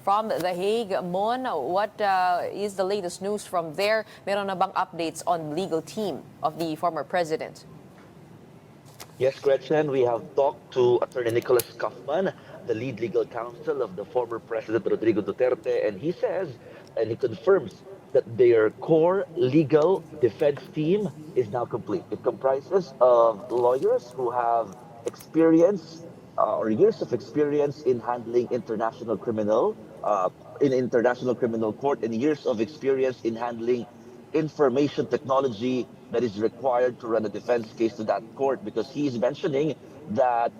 from The Hague. Mon, what is the latest news from there? Meron na bang updates on legal team of the former president? Yes, Gretchen, we have talked to Attorney Nicholas Kaufman, the lead legal counsel of the former President Rodrigo Duterte, and he says and he confirms that their core legal defense team is now complete. It comprises of lawyers who have experience or years of experience in handling international criminal court, and years of experience in handling information technology that is required to run a defense case to that court, because he's mentioning that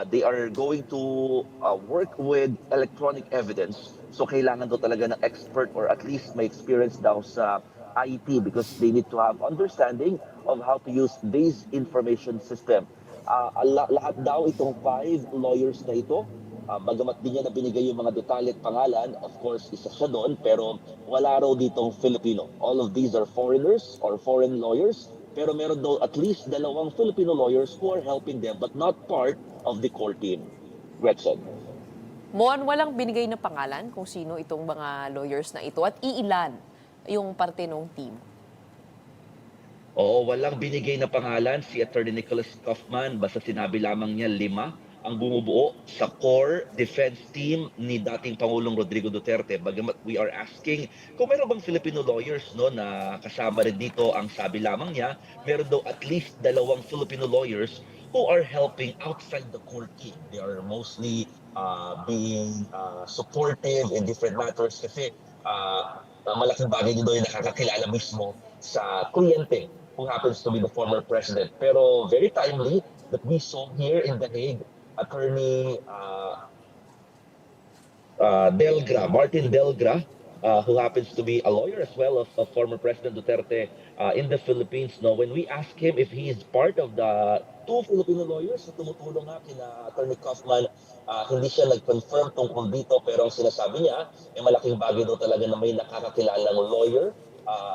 they are going to work with electronic evidence. So kailangan daw talaga ng expert or at least may experience daw sa IT, because they need to have understanding of how to use this information system. Lahat daw itong 5 lawyers na ito, bagamat di niya na binigay yung mga detalye at pangalan, of course, isa siya doon, pero wala raw ditong Filipino. All of these are foreigners or foreign lawyers, pero meron daw at least 2 Filipino lawyers who are helping them but not part of the core team. Gretchen. Mon, walang binigay na pangalan kung sino itong mga lawyers na ito at iilan yung parte ng team. Oo, walang binigay na pangalan si Attorney Nicholas Kaufman, basta sinabi lamang niya 5 ang bumubuo sa core defense team ni dating Pangulong Rodrigo Duterte. Bagamat we are asking kung meron bang Filipino lawyers no na kasama rin dito, ang sabi lamang niya, meron daw at least 2 Filipino lawyers who are helping outside the core team. They are mostly being supportive in different matters kasi malaking bagay din daw yung nakakakilala mismo sa kliyente who happens to be the former president. Pero very timely that we saw here in The Hague, Attorney Martin Delgra, who happens to be a lawyer as well of former President Duterte in the Philippines. No, when we asked him if he is part of the 2 Filipino lawyers na tumutulong nga kina Attorney Kaufman, hindi siya nag-confirm tungkol dito, pero ang sinasabi niya, malaking bagay daw talaga na may nakakakilalang lawyer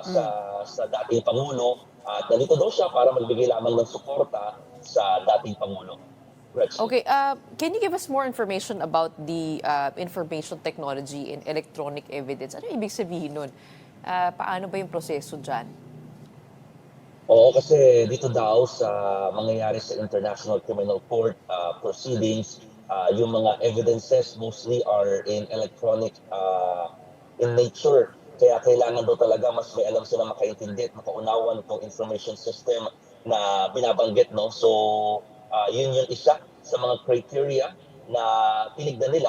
sa dating Pangulo, at nandito daw siya para magbigay lamang ng suporta sa dating Pangulo. Okay, can you give us more information about the information technology and electronic evidence? Ano ibig sabihin nun? Paano ba yung proseso dyan? Oo, kasi dito daw sa mangyayari sa International Criminal Court proceedings, yung mga evidences mostly are in electronic in nature. Kaya kailangan daw talaga mas may alam sila makaintindi at makaunawan itong information system na binabanggit, no? So, yun yung isa sa mga criteria na tinignan nila